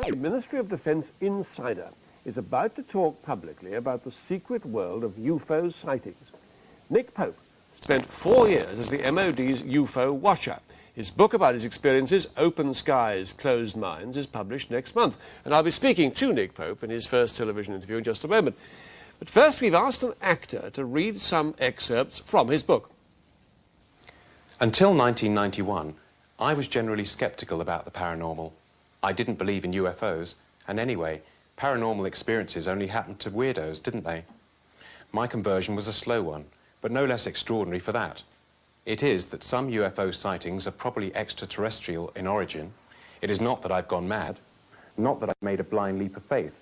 The Ministry of Defence insider is about to talk publicly about the secret world of UFO sightings. Nick Pope spent 4 years as the MOD's UFO watcher. His book about his experiences, Open Skies, Closed Minds, is published next month. And I'll be speaking to Nick Pope in his first television interview in just a moment. But first, we've asked an actor to read some excerpts from his book. Until 1991, I was generally sceptical about the paranormal. I didn't believe in UFOs, and anyway, paranormal experiences only happened to weirdos, didn't they? My conversion was a slow one, but no less extraordinary for that. It is that some UFO sightings are probably extraterrestrial in origin. It is not that I've gone mad, not that I've made a blind leap of faith,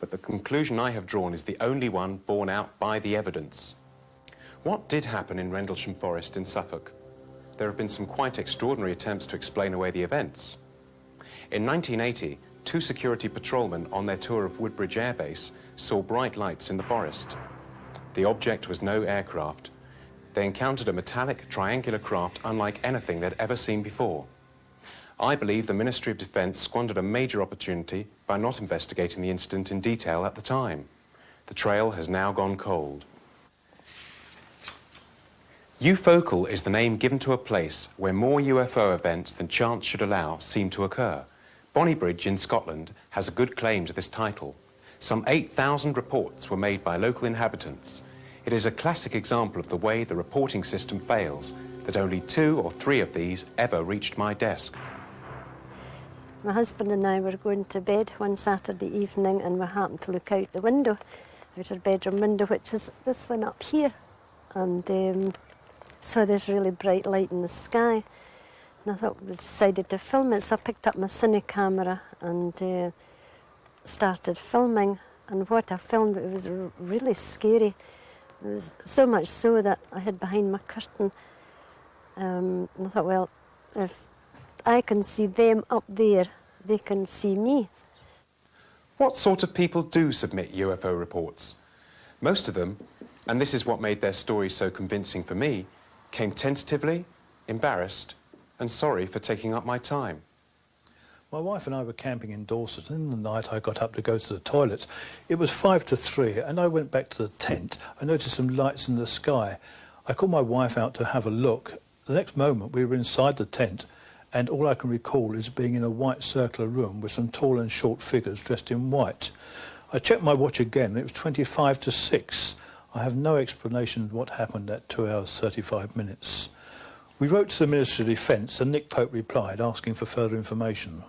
but the conclusion I have drawn is the only one borne out by the evidence. What did happen in Rendlesham Forest in Suffolk? There have been some quite extraordinary attempts to explain away the events. In 1980, 2 security patrolmen on their tour of Woodbridge Air Base saw bright lights in the forest. The object was no aircraft. They encountered a metallic, triangular craft unlike anything they'd ever seen before. I believe the Ministry of Defence squandered a major opportunity by not investigating the incident in detail at the time. The trail has now gone cold. UFOcal is the name given to a place where more UFO events than chance should allow seem to occur. Bonnybridge in Scotland has a good claim to this title. Some 8,000 reports were made by local inhabitants. It is a classic example of the way the reporting system fails, that only 2 or 3 of these ever reached my desk. My husband and I were going to bed one Saturday evening, and we happened to look out the window, out our bedroom window, which is this one up here, and saw this really bright light in the sky. And I thought we decided to film it, so I picked up my cine camera and started filming. And what I filmed, it was really scary. It was so much so that I hid behind my curtain. And I thought, well, if I can see them up there, they can see me. What sort of people do submit UFO reports? Most of them, and this is what made their stories so convincing for me, came tentatively, embarrassed, and sorry for taking up my time. My wife and I were camping in Dorset, and in the night I got up to go to the toilet. It was 5 to 3, and I went back to the tent. I noticed some lights in the sky. I called my wife out to have a look. The next moment we were inside the tent, and all I can recall is being in a white circular room with some tall and short figures dressed in white. I checked my watch again, and it was 25 to 6. I have no explanation of what happened at 2 hours 35 minutes. We wrote to the Ministry of Defence, and Nick Pope replied, asking for further information.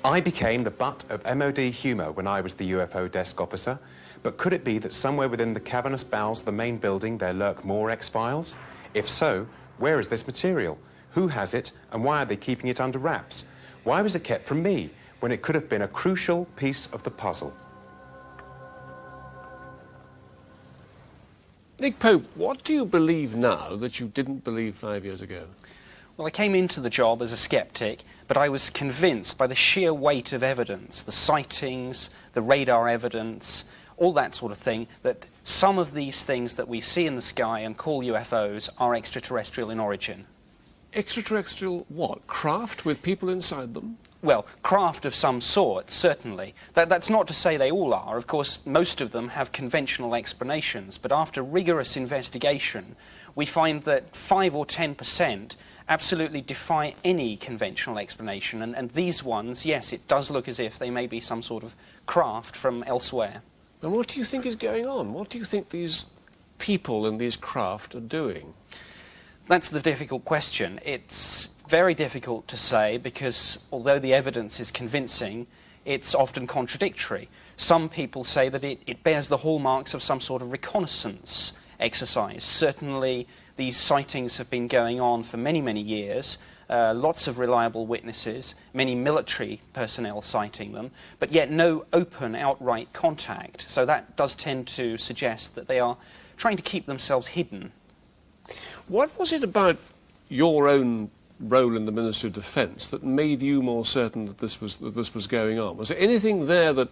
I became the butt of MOD humour when I was the UFO desk officer, but could it be that somewhere within the cavernous bowels of the main building there lurk more X-Files? If so, where is this material? Who has it, and why are they keeping it under wraps? Why was it kept from me, when it could have been a crucial piece of the puzzle? Nick Pope, what do you believe now that you didn't believe 5 years ago? Well, I came into the job as a sceptic, but I was convinced by the sheer weight of evidence, the sightings, the radar evidence, all that sort of thing, that some of these things that we see in the sky and call UFOs are extraterrestrial in origin. Extraterrestrial what? Craft with people inside them? Well, craft of some sort, certainly. That's not to say they all are. Of course, most of them have conventional explanations, but after rigorous investigation, we find that 5 or 10% absolutely defy any conventional explanation, and these ones, yes, it does look as if they may be some sort of craft from elsewhere. And what do you think is going on? What do you think these people and these craft are doing? That's the difficult question. It's very difficult to say because although the evidence is convincing, it's often contradictory. Some people say that it bears the hallmarks of some sort of reconnaissance exercise. Certainly these sightings have been going on for many, many years. Lots of reliable witnesses, many military personnel citing them, but yet no open, outright contact. So that does tend to suggest that they are trying to keep themselves hidden. What was it about your own role in the Ministry of Defence that made you more certain that this was going on? Was there anything there that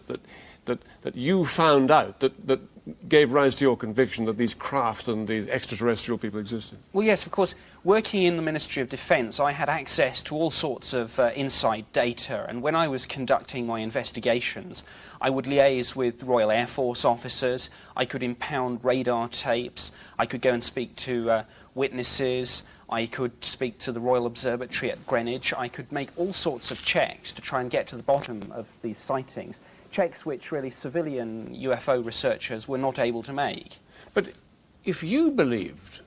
that you found out that gave rise to your conviction that these craft and these extraterrestrial people existed? Well, yes, of course. Working in the Ministry of Defence, I had access to all sorts of inside data, and when I was conducting my investigations, I would liaise with Royal Air Force officers, I could impound radar tapes, I could go and speak to witnesses, I could speak to the Royal Observatory at Greenwich, I could make all sorts of checks to try and get to the bottom of these sightings, checks which really civilian UFO researchers were not able to make. But if you believed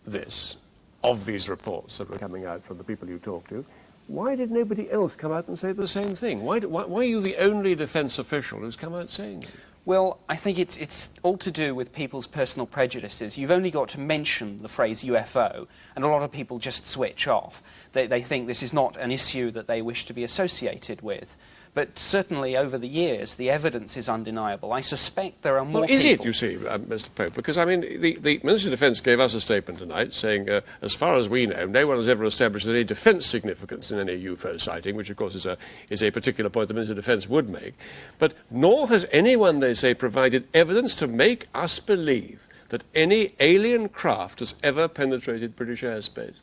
this, of these reports that were coming out from the people you talked to, why did nobody else come out and say the same thing? Why are you the only defence official who's come out saying this? Well, I think it's all to do with people's personal prejudices. You've only got to mention the phrase UFO, and a lot of people just switch off. They think this is not an issue that they wish to be associated with. But certainly over the years, the evidence is undeniable. I suspect there are more people... Well, is it, you see, Mr. Pope? Because, I mean, the Ministry of Defence gave us a statement tonight saying, as far as we know, no one has ever established any defence significance in any UFO sighting, which, of course, is a particular point the Ministry of Defence would make. But nor has anyone, they say, provided evidence to make us believe that any alien craft has ever penetrated British airspace.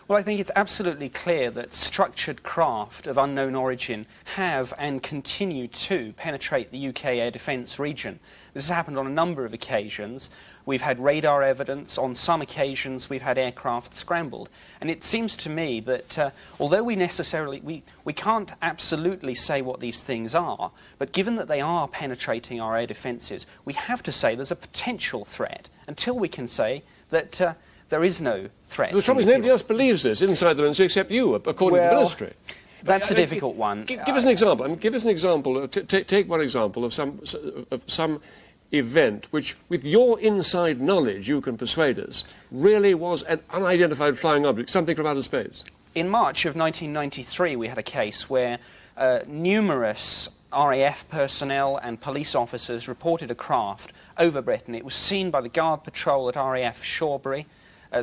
Well, I think it's absolutely clear that structured craft of unknown origin have and continue to penetrate the UK air defence region. This has happened on a number of occasions. We've had radar evidence. On some occasions, we've had aircraft scrambled. And it seems to me that although we can't absolutely say what these things are, but given that they are penetrating our air defences, we have to say there's a potential threat until we can say that there is no threat. The trouble is nobody else believes this inside the ministry except you, according to the ministry. That's a difficult one. Give us an example. I mean, give us an example. Take one example of some event which, with your inside knowledge, you can persuade us, really was an unidentified flying object, something from outer space. In March of 1993, we had a case where numerous RAF personnel and police officers reported a craft over Britain. It was seen by the Guard Patrol at RAF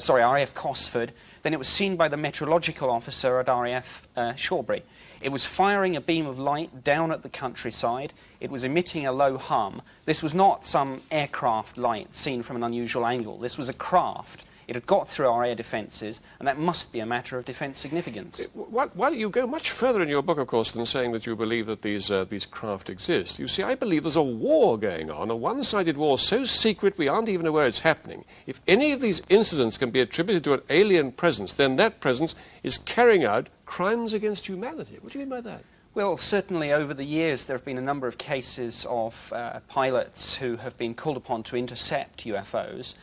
RAF Cosford. Then it was seen by the meteorological officer at RAF Shawbury. It was firing a beam of light down at the countryside. It was emitting a low hum. This was not some aircraft light seen from an unusual angle. This was a craft. It had got through our air defences, and that must be a matter of defence significance. Why don't you go much further in your book, of course, than saying that you believe that these craft exist? You see, I believe there's a war going on, a one-sided war so secret we aren't even aware it's happening. If any of these incidents can be attributed to an alien presence, then that presence is carrying out crimes against humanity. What do you mean by that? Well, certainly over the years there have been a number of cases of pilots who have been called upon to intercept UFOs.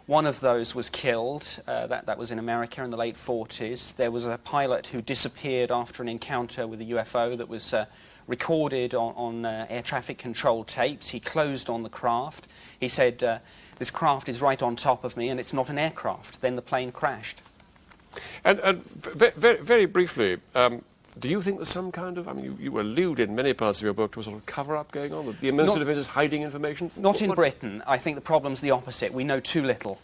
One of those was killed. That was in America in the late 40s. There was a pilot who disappeared after an encounter with a UFO that was recorded on air traffic control tapes. He closed on the craft. He said, this craft is right on top of me and it's not an aircraft. Then the plane crashed. And very briefly, do you think there's some kind of, I mean, you allude in many parts of your book to a sort of cover-up going on? The Ministry of Defence is hiding information? Not in Britain. I think the problem's the opposite. We know too little.